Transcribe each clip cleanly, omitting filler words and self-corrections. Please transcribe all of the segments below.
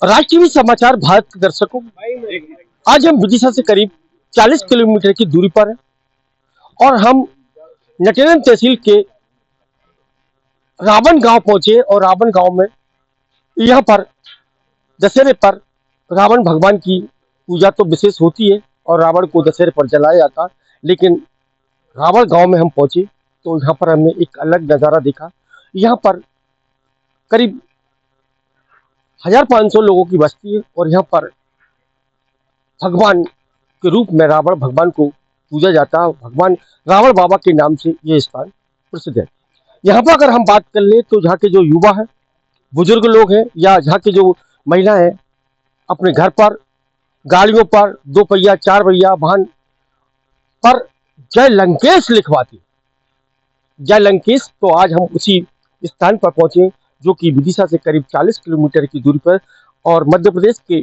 राष्ट्रीय समाचार भारत के दर्शकों, आज हम विदिशा से करीब 40 किलोमीटर की दूरी पर हैं और हम नटेरन तहसील के रावण गांव पहुंचे और रावण गांव में यहाँ पर दशहरे पर रावण भगवान की पूजा तो विशेष होती है और रावण को दशहरे पर जलाया जाता है। लेकिन रावण गांव में हम पहुंचे तो यहाँ पर हमने एक अलग नज़ारा देखा। यहाँ पर करीब 1500 लोगों की बस्ती है और यहाँ पर भगवान के रूप में रावण भगवान को पूजा जाता है। भगवान रावण बाबा के नाम से ये स्थान प्रसिद्ध है। यहाँ पर अगर हम बात कर ले तो यहाँ के जो युवा है, बुजुर्ग लोग हैं या यहाँ के जो महिलाएं हैं, अपने घर पर गाड़ियों पर 2 पहिया 4 पहिया वाहन पर जय लंकेश लिखवाती। जय लंकेश, तो आज हम उसी स्थान पर पहुंचे जो कि विदिशा से करीब 40 किलोमीटर की दूरी पर और मध्य प्रदेश के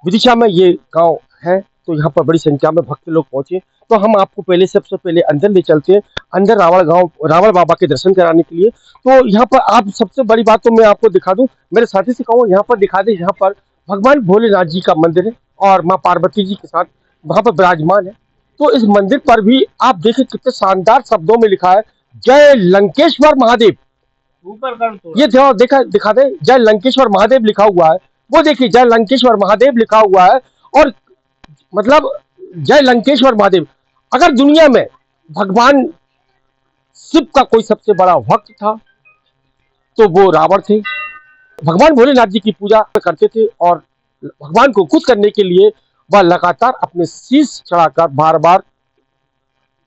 विदिशा में ये गांव है। तो यहाँ पर बड़ी संख्या में भक्त लोग पहुंचे। तो हम आपको पहले सबसे पहले अंदर ले चलते हैं, अंदर रावण गांव रावण बाबा के दर्शन कराने के लिए। तो यहाँ पर आप सबसे बड़ी बात तो मैं आपको दिखा दूं, मेरे साथी से कहूँ यहाँ पर दिखा दे। यहाँ पर भगवान भोलेनाथ जी का मंदिर है और माँ पार्वती जी के साथ वहां पर विराजमान है। तो इस मंदिर पर भी आप देखें कितने शानदार शब्दों में लिखा है, जय लंकेश्वर महादेव। ऊपर कर तो ये देखा दिखा दे, जय लंकेश्वर महादेव लिखा हुआ है। वो देखिए, जय लंकेश्वर महादेव लिखा हुआ है। और मतलब जय लंकेश्वर महादेव, अगर दुनिया में भगवान शिव का कोई सबसे बड़ा भक्त था तो वो रावण थे। भगवान भोलेनाथ जी की पूजा करते थे और भगवान को खुश करने के लिए वह लगातार अपने शीश चढ़ाकर बार बार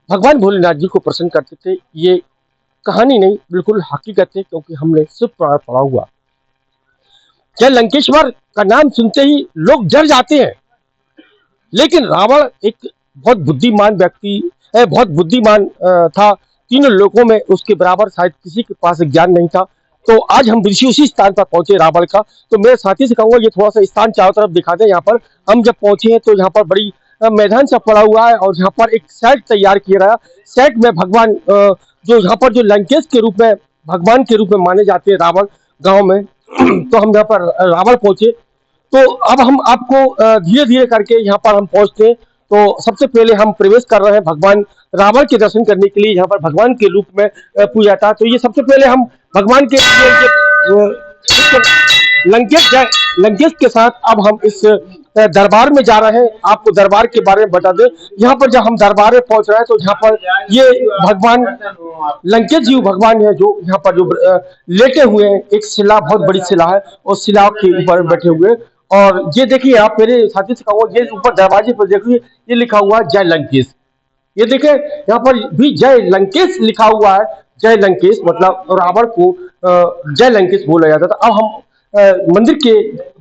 भगवान भोलेनाथ जी को प्रसन्न करते थे। ये कहानी नहीं, बिल्कुल हकीकत है, क्योंकि हमने शिव पुराण पढ़ा हुआ। जय लंकेश्वर का नाम सुनते ही लोग जल जाते हैं। लेकिन रावण एक बहुत बुद्धिमान व्यक्ति है, बहुत बुद्धिमान था। तीनों लोगों में उसके बराबर शायद किसी के पास ज्ञान नहीं था। तो आज हम उसी स्थान पर पहुंचे रावण का। तो मेरे साथी से कहूंगा ये थोड़ा सा स्थान चारों तरफ दिखा दें। यहाँ पर हम जब पहुंचे हैं तो यहाँ पर बड़ी मैदान सा पड़ा हुआ है और यहाँ पर एक सेट तैयार किया गया। सेट में भगवान जो यहाँ पर जो लंकेश के रूप में भगवान के रूप में माने जाते हैं रावण गांव में। तो हम यहाँ पर रावण पहुंचे। तो अब हम आपको धीरे धीरे करके यहाँ पर हम पहुंचते हैं। तो सबसे पहले हम प्रवेश कर रहे हैं भगवान रावण के दर्शन करने के लिए। यहाँ पर भगवान के रूप में पूजा था। तो ये सबसे पहले हम भगवान के लंकेश के साथ अब हम इस दरबार में जा रहे हैं। आपको दरबार के बारे में बता दें, यहाँ पर जब हम दरबार में पहुंच रहे हैं तो यहाँ पर ये भगवान लंकेश जी भगवान है जो यहाँ पर जो लेटे हुए हैं। एक शिला, बहुत बड़ी शिला है और शिला के ऊपर बैठे हुए। और ये देखिए, आप मेरे साथी से कहूँ, ये ऊपर दरवाजे पर देखिए, ये लिखा हुआ है जय लंकेश। ये देखें, यहाँ पर भी जय लंकेश लिखा हुआ है। जय लंकेश मतलब रावण को जय लंकेश बोला जाता था। अब हम मंदिर के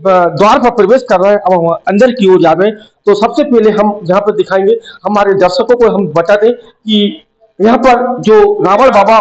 द्वार पर प्रवेश कर रहे हैं। अब हम अंदर की ओर जा रहे हैं। तो सबसे पहले हम यहाँ पर दिखाएंगे, हमारे दर्शकों को हम बता दें कि यहाँ पर जो रावण बाबा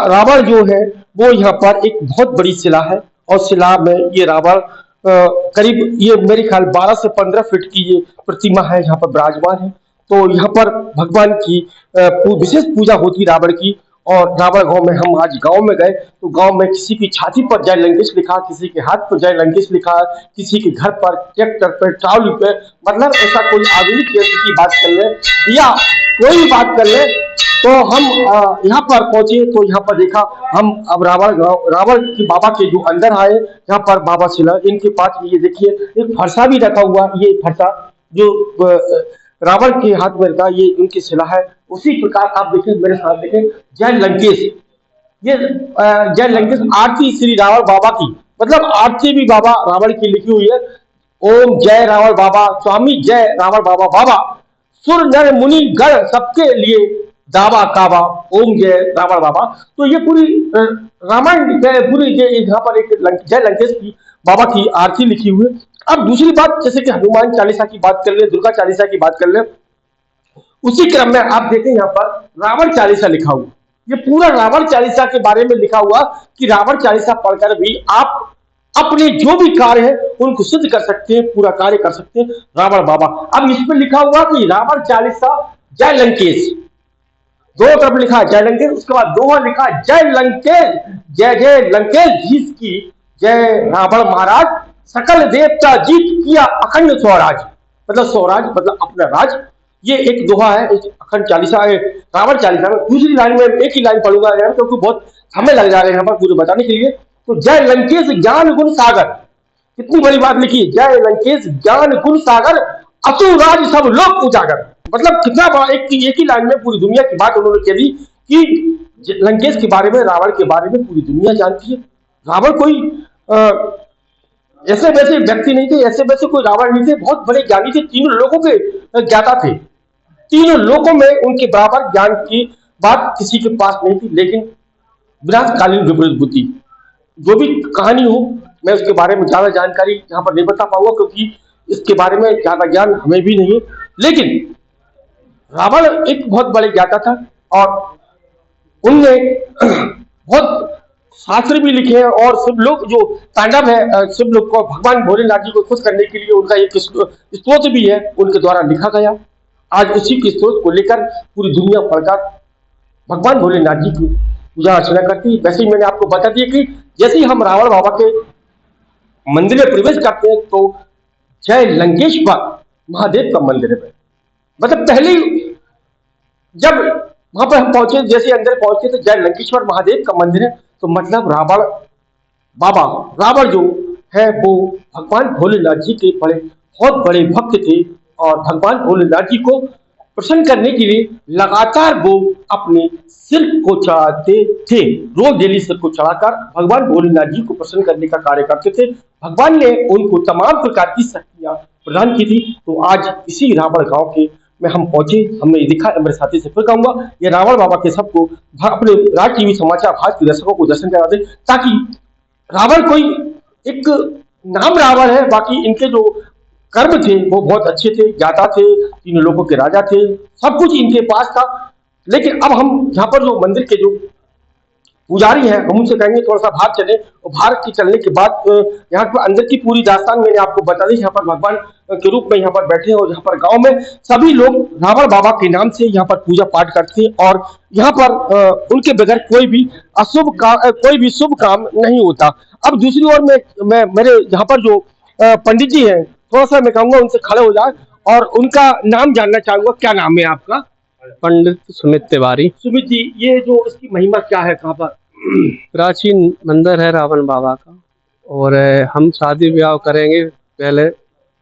रावण जो है वो यहाँ पर एक बहुत बड़ी शिला है और शिला में ये रावण करीब ये मेरे ख्याल 12 से 15 फीट की ये प्रतिमा है, यहाँ पर विराजमान है। तो यहाँ पर भगवान की विशेष पूजा होती रावण की। और रावण गांव में हम आज गांव में गए तो गांव में किसी की छाती पर जय लंकेश लिखा, किसी के हाथ पर जय लंकेश लिखा, किसी के घर पर ट्रैक्टर पर ट्रॉली पे, मतलब ऐसा कोई आधुनिक यंत्र की बात कर ले या कोई बात कर ले। तो हम यहाँ पर पहुंचे तो यहाँ पर देखा हम अब रावण की बाबा के जो अंदर आए, यहाँ पर बाबा शिला, इनके पास ये देखिए एक फरसा भी रखा हुआ। ये फरसा जो रावण के हाथ में रहता, ये उनकी शिला है। उसी प्रकार आप देखें, मेरे साथ देखें, जय लंकेश। ये जय लंकेश आरती श्री रावण बाबा की, मतलब आरती भी बाबा रावण की लिखी हुई है। ओम जय रावण बाबा, स्वामी जय रावण बाबा, बाबा सुर नर मुनि गण सबके लिए दावा काबा, ओम जय रावण बाबा। तो ये पूरी रामायण पूरी यहाँ पर एक जय लंकेश की बाबा की आरती लिखी हुई है। अब दूसरी बात, जैसे कि हनुमान चालीसा की बात कर ले, दुर्गा चालीसा की बात कर ले, उसी क्रम में आप देखें यहाँ पर रावण चालीसा लिखा हुआ। ये पूरा रावण चालीसा के बारे में लिखा हुआ कि रावण चालीसा पढ़कर भी आप अपने जो भी कार्य है उनको सिद्ध कर सकते हैं, पूरा कार्य कर सकते हैं रावण बाबा। अब इसमें लिखा हुआ कि रावण चालीसा जय लंकेश। दोनों तरफ लिखा है जय लंकेश, उसके बाद दोहा लिखा है जय लंकेश, जय जय लंकेश जीत की जय, रावण महाराज सकल देवता जीत किया अखंड स्वराज, मतलब स्वराज मतलब अपना राज। ये एक दोहा है इस अखंड चालीसा रावण चालीसा में। दूसरी लाइन में एक ही लाइन पढ़ूंगा क्योंकि बहुत समय लग जा रहे हैं यहाँ पर पूरे बताने के लिए। तो जय लंकेश ज्ञान गुण सागर, कितनी बड़ी बात लिखी, जय लंकेश ज्ञान गुण सागर असुर राज सब लोग उजागर। मतलब कितना बड़ा एक ही लाइन में पूरी दुनिया की बात उन्होंने कह दी कि लंकेश के बारे में, रावण के बारे में पूरी दुनिया जानती है। रावण कोई ऐसे वैसे व्यक्ति नहीं थे, ऐसे वैसे कोई रावण नहीं थे, बहुत बड़े ज्ञानी थे, तीनों लोगों के ज्ञाता थे, तीनों लोगों में उनके बराबर ज्ञान की बात किसी के पास नहीं थी। लेकिन विनाशकालीन विपरीत बुद्धि, जो भी कहानी हो मैं उसके बारे में ज्यादा जानकारी यहाँ पर नहीं बता पाऊंगा क्योंकि इसके बारे में ज्यादा ज्ञान हमें भी नहीं है। लेकिन रावण एक बहुत बड़े ज्ञाता था और उनने बहुत शास्त्र भी लिखे हैं और सब लोग जो तांडव है, सब लोग को भगवान भोलेनाथ जी को खुश करने के लिए उनका एक स्तोत्र भी है, उनके द्वारा लिखा गया। आज उसी के स्तोत्र को लेकर पूरी दुनिया पढ़कर भगवान भोलेनाथ जी की पूजा अर्चना करती है। वैसे ही मैंने आपको बता दिया कि जैसे ही हम रावण बाबा के मंदिर में प्रवेश करते हैं तो जय लंकेश्वर महादेव का मंदिर है। मतलब पहले जब वहां पर हम पहुंचे, जैसे अंदर पहुंचे तो जय लंकेश्वर महादेव का मंदिर है, तो मतलब रावण बाबा, रावण जो है वो भगवान भोलेनाथ जी के बड़े बहुत बड़े भक्त थे और भगवान भोलेनाथ जी को प्रसन्न करने के लिए लगातार वो अपने सिर को चढ़ाते थे, रोज डेली सिर को चढ़ाकर भगवान भोलेनाथ जी को प्रसन्न करने का कार्य करते थे। भगवान ने उनको तमाम प्रकार की शक्तियां प्रदान की थी। तो आज इसी रावण गांव के में हम पहुंचे, हमने देखा, मेरे साथी से फिर कहूंगा ये रावण बाबा के सबको अपने राज टीवी समाचार भारत के दर्शकों को दर्शन करा दे, ताकि रावण कोई एक नाम रावण है, बाकी इनके जो कर्म थे वो बहुत अच्छे थे, ज्ञाता थे, तीनों लोगों के राजा थे, सब कुछ इनके पास था। लेकिन अब हम यहाँ पर जो मंदिर के जो पुजारी हैं हम उनसे कहेंगे थोड़ा सा बाहर चले, और बाहर के चलने के बाद यहाँ पर अंदर की पूरी दास्तान मैंने आपको बता दी। यहाँ पर भगवान के रूप में यहाँ पर बैठे हैं और यहाँ पर गांव में सभी लोग रावण बाबा के नाम से यहाँ पर पूजा पाठ करते हैं और यहाँ पर उनके बगैर कोई भी अशुभ काम, कोई भी शुभ काम नहीं होता। अब दूसरी ओर मैं मेरे यहाँ पर जो पंडित जी हैं, थोड़ा सा मैं कहूंगा उनसे खड़े हो जाए और उनका नाम जानना चाहूंगा। क्या नाम है आपका? पंडित सुमित तिवारी। सुमित जी, ये जो इसकी महिमा क्या है, कहाँ पर? प्राचीन मंदिर है रावण बाबा का, और हम शादी ब्याह करेंगे पहले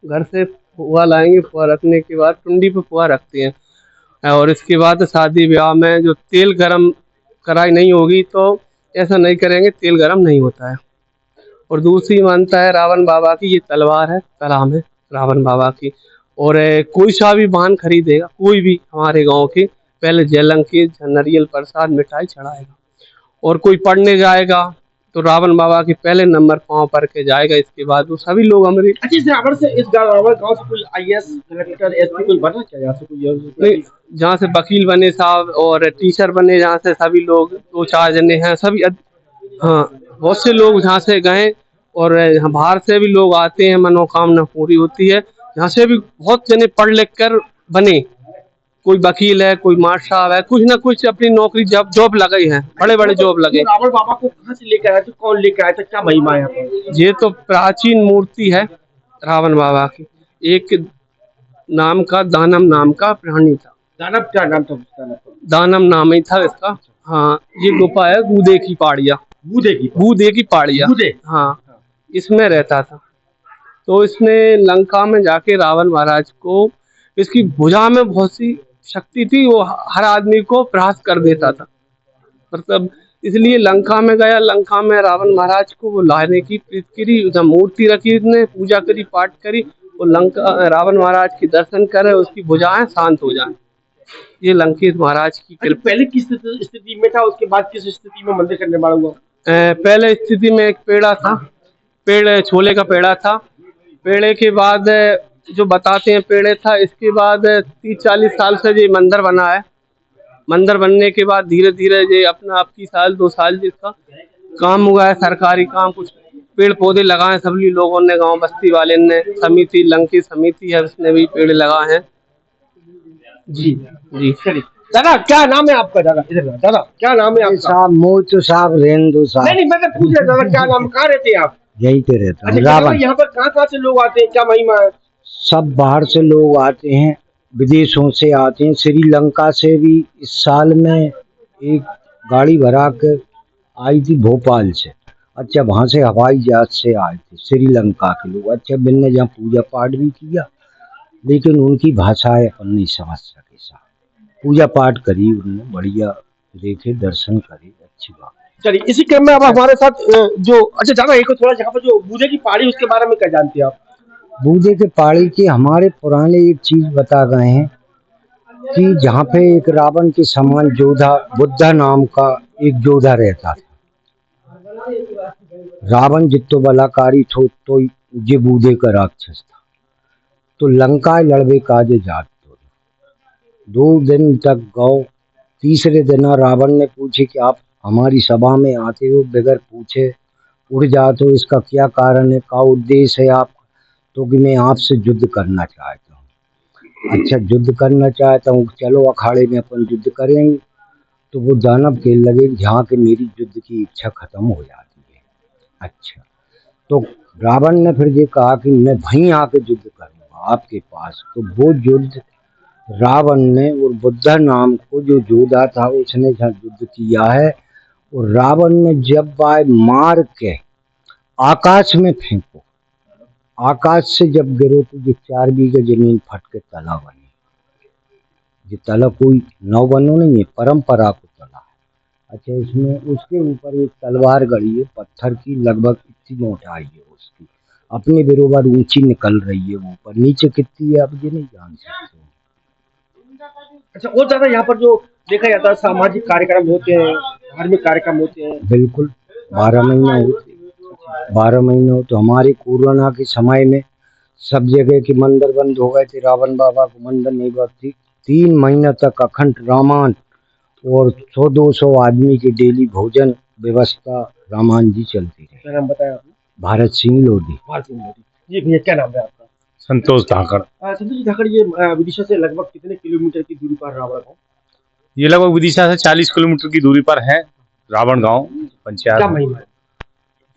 घर से पुआ लाएंगे, पुआ रखने के बाद टुंडी पे पुआ रखते हैं और इसके बाद शादी ब्याह में जो तेल गरम कराई नहीं होगी तो ऐसा नहीं करेंगे, तेल गरम नहीं होता है। और दूसरी मानता है रावण बाबा की, ये तलवार है, तलाम है रावण बाबा की। और कोई सा भी वाहन खरीदेगा, कोई भी हमारे गांव के, पहले जयलंग के नरियल प्रसाद मिठाई चढ़ाएगा। और कोई पढ़ने जाएगा तो रावण बाबा के पहले नंबर पाँव पर के जाएगा, इसके बाद वो सभी लोग हमारे। अच्छा, इस रावण से, इस रावण गांव से कोई IAS कलेक्टर एसपी कोई बना क्या? यहाँ से कोई जहाँ से वकील बने साहब और टीचर बने, जहाँ से सभी लोग 2-4 जने हैं सभी। हाँ, बहुत से लोग जहाँ से गए और यहाँ बाहर से भी लोग आते हैं, मनोकामना पूरी होती है। यहाँ से भी बहुत जने पढ़ लिख कर बने, कोई वकील है, कोई मास्टर साहब है, कुछ ना कुछ अपनी नौकरी जॉब लगे हैं, बड़े बड़े जॉब लगे। रावण बाबा को कहाँ से लेकर आया था, कौन लेकर आया था, क्या महिमा है? ये तो प्राचीन मूर्ति है रावण बाबा की। एक नाम का दानम नाम का प्राणी था। दानव क्या नाम था उसका? दानम नाम ही था इसका। हाँ, ये गुफा है बूदे की पहाड़िया, बूदे की पहाड़िया। हाँ, इसमें रहता था। तो इसने लंका में जाके रावण महाराज को, इसकी भुजा में बहुत सी शक्ति थी, वो हर आदमी को प्रहास कर देता था, मतलब इसलिए लंका में गया। लंका में रावण महाराज को वो लाने की प्रीत करी, जब मूर्ति रखी, उसने पूजा करी, पाठ करी, वो लंका रावण महाराज के दर्शन करे, उसकी भुजाएं शांत हो जाए। ये लंकेश महाराज की कृपा। पहले किस स्थिति में था, उसके बाद किस स्थिति में मंदिर का निर्माण हुआ? पहले स्थिति में एक पेड़ा था, पेड़ छोले का पेड़ा था। पेड़े के बाद जो बताते हैं पेड़े था, इसके बाद 30-40 साल से ये मंदिर बना है। मंदिर बनने के बाद धीरे धीरे ये अपना आपकी 1-2 साल जिसका काम हुआ है, सरकारी काम, कुछ पेड़ पौधे लगाए सभी लोगों ने, गांव बस्ती वाले ने, समिति लंकी समिति है उसने भी पेड़ लगाए हैं। जी जी। चलिए, दादा क्या नाम है आपका? दादा इधर आओ। दादा क्या नाम है आपका? साहब मोहित साहब रेंदु नहीं साहब नहीं, मैं तो पूछ रहा था क्या नाम, कहाँ रहते हैं आप? यहीं पे रहता अच्छा हूँ। यहाँ रावण पर, यहाँ पर कहाँ से लोग आते हैं, क्या महिमा है? सब बाहर से लोग आते हैं, विदेशों से आते हैं। श्रीलंका से भी इस साल में एक गाड़ी भरा कर आई थी भोपाल से। अच्छा वहां से हवाई जहाज से आए थे श्रीलंका के लोग। अच्छा मैंने जहाँ पूजा पाठ भी किया, लेकिन उनकी भाषाएं अपन नहीं समझ सके साहब। पूजा पाठ करी उन्होंने, बढ़िया देखे, दर्शन करे, अच्छी बात। चलिए इसी क्रम में अब हमारे साथ जो, अच्छा दादा एक थोड़ा यहाँ पर जो बूढ़े की पहाड़ी, उसके बारे में क्या जानते हैं आप? बूढ़े के पहाड़ी के हमारे पुराने एक चीज बता गए हैं कि जहाँ पे एक रावण के समान योद्धा बुद्धा नाम का एक योद्धा रहता था। रावण जितो बलाकारी थो तो ये बूढ़े का राक्षस था। तो लंका लड़वे काजे जात तो 2 दिन तक गौ। तीसरे दिन रावण ने पूछे कि आप हमारी सभा में आते हो बगैर पूछे उड़ जाते हो, इसका क्या कारण है, क्या उद्देश्य है आपका? तो कि मैं आपसे युद्ध करना चाहता हूँ। अच्छा युद्ध करना चाहता हूँ, चलो अखाड़े में अपन युद्ध करेंगे। तो वो दानव कहने लगे यहाँ के मेरी युद्ध की इच्छा खत्म हो जाती है। अच्छा तो रावण ने फिर ये कहा कि मैं वहीं आके युद्ध करूंगा आपके पास। तो वो युद्ध रावण ने और बुद्धा नाम को जो योद्धा था उसने युद्ध किया है। और रावण ने जब आए मार के आकाश में फेंको, आकाश से जब गिरो तो जो 4 बीघे जमीन फट के तला बनी। ये तला कोई नौ बनो नहीं है, परंपरा को तला है। अच्छा इसमें उसके ऊपर एक तलवार गड़ी है पत्थर की, लगभग इतनी मोटाई है उसकी, अपने बरोबर ऊंची निकल रही है ऊपर। नीचे कितनी है आप ये नहीं जान सकते। अच्छा और दादा यहाँ पर जो देखा जाता है सामाजिक कार्यक्रम होते हैं, धार्मिक कार्यक्रम होते हैं? बिल्कुल 12 महीना होते, 12 महीने हो। तो हमारे कोरोना के समय में सब जगह के मंदिर बंद हो गए थे, रावण बाबा को मंदिर नहीं बंद थी। 3 महीना तक अखंड रामायण और 100-200 आदमी की डेली भोजन व्यवस्था रामायण जी चलती रही। क्या नाम बताया आपने? भारत सिंह लोधी। भारत सिंह लोधी। जी भैया क्या नाम है आपका? संतोष धाकड़। संतोष जी धाकड़, ये विदिशा से लगभग कितने किलोमीटर की दूरी पर रावण गाँव? ये लगभग विदिशा से 40 किलोमीटर की दूरी पर है रावण गांव क्या पंचायत। महिमा है?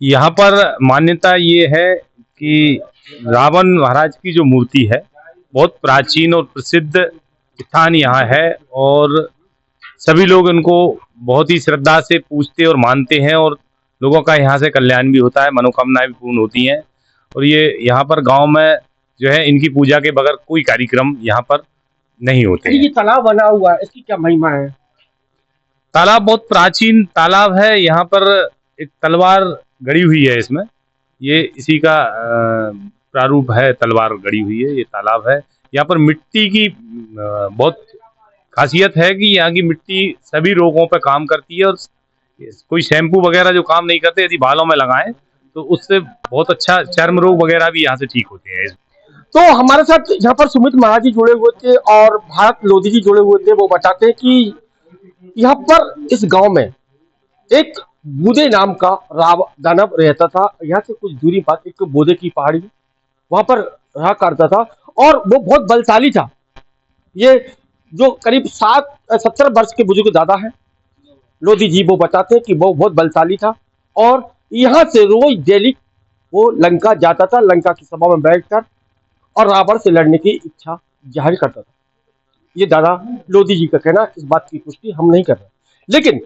यहाँ पर मान्यता ये है कि रावण महाराज की जो मूर्ति है बहुत प्राचीन और प्रसिद्ध स्थान यहाँ है, और सभी लोग इनको बहुत ही श्रद्धा से पूजते और मानते हैं, और लोगों का यहाँ से कल्याण भी होता है, मनोकामनाएं भी पूर्ण होती हैं। और ये यहाँ पर गांव में जो है इनकी पूजा के बगैर कोई कार्यक्रम यहाँ पर नहीं होते हैं। ये तालाब बना हुआ है, इसकी क्या महिमा है? तालाब बहुत प्राचीन तालाब है। यहाँ पर एक तलवार गड़ी हुई है इसमें, ये इसी का प्रारूप है, तलवार गड़ी हुई है, ये तालाब है। यहाँ पर मिट्टी की बहुत खासियत है कि यहाँ की मिट्टी सभी रोगों पर काम करती है, और कोई शैम्पू वगैरह जो काम नहीं करते, यदि बालों में लगाएं तो उससे बहुत अच्छा चर्म रोग वगैरह भी यहाँ से ठीक होते हैं। तो हमारे साथ यहाँ पर सुमित महाराज जी जुड़े हुए थे और भारत लोधी जी जुड़े हुए थे। वो बताते हैं कि यहाँ पर इस गांव में एक बूदे नाम का दानव रहता था। यहाँ से कुछ दूरी पर एक बूदे की पहाड़ी, वहां पर रहा करता था, और वो बहुत बलशाली था। ये जो करीब 70 वर्ष के बुजुर्ग दादा है लोधी जी, वो बताते हैं कि वो बहुत बलशाली था, और यहाँ से रोज डेली वो लंका जाता था, लंका की सभा में बैठकर और रावण से लड़ने की इच्छा जाहिर करता था। ये दादा लोधी जी का कहना, इस बात की पुष्टि हम नहीं कर रहे। लेकिन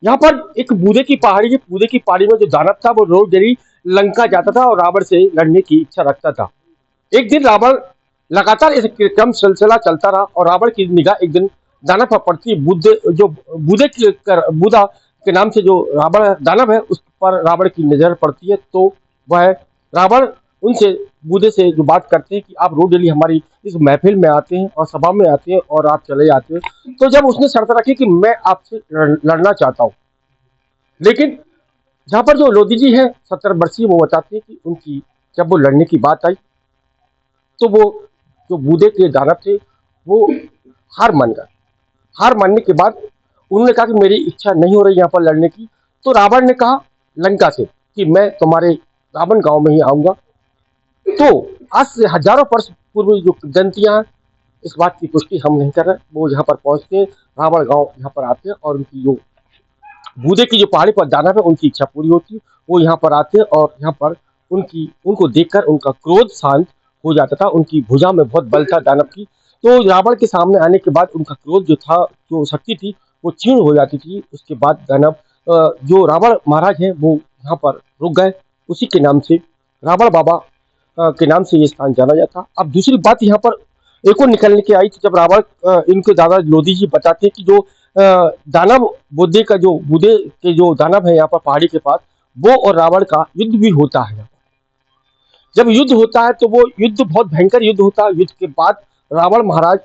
यहाँ पर एक बूदे की पहाड़ी है, बूदे की पहाड़ी में जो दानव था वो रोज डेली लंका जाता था और रावण से लड़ने की इच्छा रखता था। एक दिन रावण, लगातार इस क्रम सिलसिला चलता रहा, और रावण की निगाह एक दिन दानव पर पड़ती। बुधा के नाम से जो रावण दानव है उस पर रावण की नजर पड़ती है। तो वह रावण उनसे, बूढ़े से जो बात करते हैं कि आप रोज डेली हमारी इस महफिल में आते हैं और सभा में आते हैं और आप चले जाते हैं। तो जब उसने शर्त रखी कि मैं आपसे लड़ना चाहता हूं, लेकिन जहां पर जो लोधी जी है 70 वर्षीय, वो बताते हैं कि उनकी जब वो लड़ने की बात आई तो वो जो बूढ़े के दानव थे वो हार मान गए। हार मानने के बाद उन्होंने कहा कि मेरी इच्छा नहीं हो रही यहाँ पर लड़ने की। तो रावण ने कहा लंका से कि मैं तुम्हारे रावण गांव में ही आऊंगा। तो आज से हजारों वर्ष पूर्व जो दंतियां इस बात की पुष्टि हम नहीं कर रहे। वो यहाँ पर पहुंचते हैं, रावण गांव यहाँ पर आते हैं और उनकी जो बूदे की जो पहाड़ी पर दानव है उनकी इच्छा पूरी होती है। वो यहाँ पर आते हैं और यहाँ पर उनको देखकर उनका क्रोध शांत हो जाता था। उनकी भुजा में बहुत बल था दानव की, तो रावण के सामने आने के बाद उनका क्रोध जो था, जो शक्ति थी, वो क्षीण हो जाती थी। उसके बाद दानव जो रावण महाराज हैं वो यहाँ पर रुक गए। उसी के नाम से रावण बाबा के नाम से ये स्थान जाना जाता। अब दूसरी बात यहाँ पर एक और निकलने के आई थी, जब रावण इनके दादा लोधी जी बताते हैं कि जो दानव बुद्धे के जो दानव है यहाँ पर पहाड़ी के पास, वो और रावण का युद्ध भी होता है यहाँ पर। जब युद्ध होता है तो वो युद्ध बहुत भयंकर युद्ध होता है। युद्ध के बाद रावण महाराज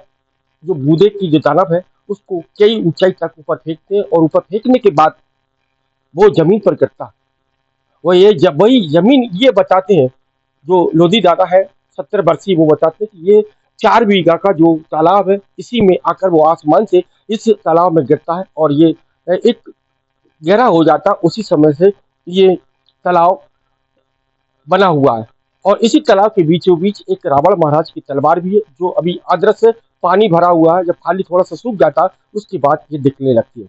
जो बूदे की जो दानव है उसको कई ऊंचाई तक ऊपर फेंकते हैं और ऊपर फेंकने के बाद वो जमीन पर गिरता है। वही जमीन ये बताते हैं, जो लोधी दादा है 70 वर्षीय, वो बताते हैं कि ये 4 बीघा का जो तालाब है, इसी में आकर वो आसमान से इस तालाब में गिरता है और ये एक गहरा हो जाता है। उसी समय से ये तालाब बना हुआ है और इसी तालाब के बीचों बीच एक रावण महाराज की तलवार भी है, जो अभी अदृश्य पानी भरा हुआ है। जब खाली थोड़ा सा सूख जाता है उसके बाद ये दिखने लगती है।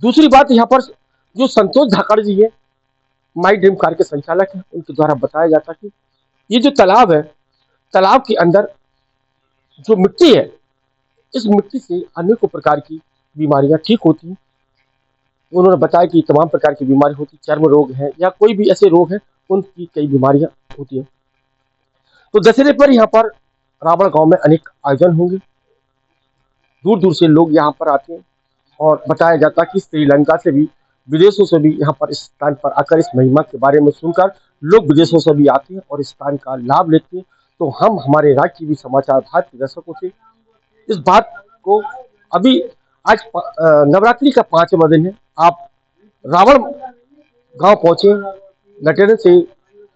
दूसरी बात यहाँ पर जो संतोष धाकड़ जी है, माई ड्रीम कार के संचालक हैं, उनके द्वारा बताया जाता कि ये जो तालाब है, तालाब के अंदर जो मिट्टी है, इस मिट्टी से अनेकों प्रकार की बीमारियां ठीक होती हैं। उन्होंने बताया कि तमाम प्रकार की बीमारी होती, चर्म रोग है या कोई भी ऐसे रोग हैं, उनकी कई बीमारियां होती हैं। तो दशहरे पर यहाँ पर रावण गांव में अनेक आयोजन होंगे, दूर दूर से लोग यहाँ पर आते हैं और बताया जाता कि श्रीलंका से भी, विदेशों से भी यहाँ पर इस स्थान पर आकर इस महिमा के बारे में सुनकर लोग विदेशों से भी आते हैं और इस स्थान का लाभ लेते हैं। तो हम हमारे राज्य टीवी समाचार भारत के दर्शकों से इस बात को, अभी आज नवरात्रि का 5वां दिन है, आप रावण गांव पहुंचे, नटेरन से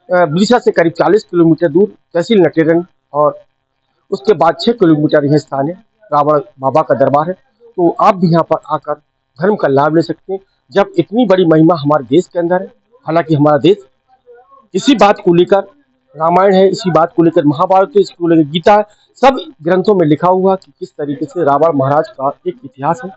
विदिशा से करीब 40 किलोमीटर दूर तहसील नटेरन, और उसके बाद 6 किलोमीटर यह स्थान है, रावण बाबा का दरबार है। तो आप भी यहाँ पर आकर धर्म का लाभ ले सकते हैं। जब इतनी बड़ी महिमा हमारे देश के अंदर है, हालांकि हमारा देश इसी बात को लेकर, रामायण है, इसी बात को लेकर महाभारत है, इसको लेकर गीता है, सब ग्रंथों में लिखा हुआ कि किस तरीके से रावण महाराज का एक इतिहास है।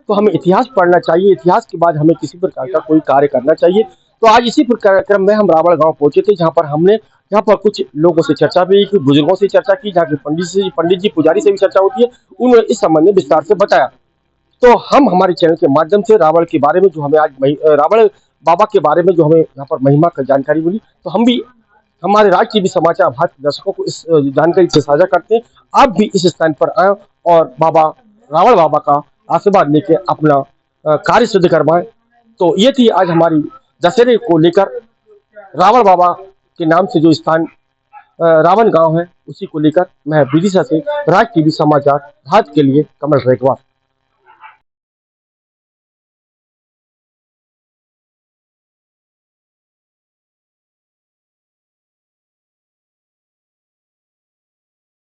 तो हमें इतिहास पढ़ना चाहिए, इतिहास के बाद हमें किसी प्रकार का कोई कार्य करना चाहिए। तो आज इसी कार्यक्रम में हम रावण गांव पहुंचे थे, जहां पर हमने यहाँ पर कुछ लोगों से चर्चा भी की, बुजुर्गों से चर्चा की, जहाँ के पंडित जी पुजारी से भी चर्चा होती है, उन्होंने इस संबंध में विस्तार से बताया। तो हम हमारे चैनल के माध्यम से रावण के बारे में, जो हमें आज रावण बाबा के बारे में जो हमें यहाँ पर महिमा की जानकारी मिली, तो हम भी हमारे राज्य टीवी समाचार भारत के दर्शकों को इस जानकारी से साझा करते हैं। आप भी इस स्थान पर आए और रावण बाबा का आशीर्वाद लेके अपना कार्य सिद्ध करवाएं। तो ये थी आज हमारी दशहरे को लेकर रावण बाबा के नाम से जो स्थान रावण गांव है, उसी को लेकर मैं विदिशा से राज टीवी समाचार भारत के लिए कमल रेखवार।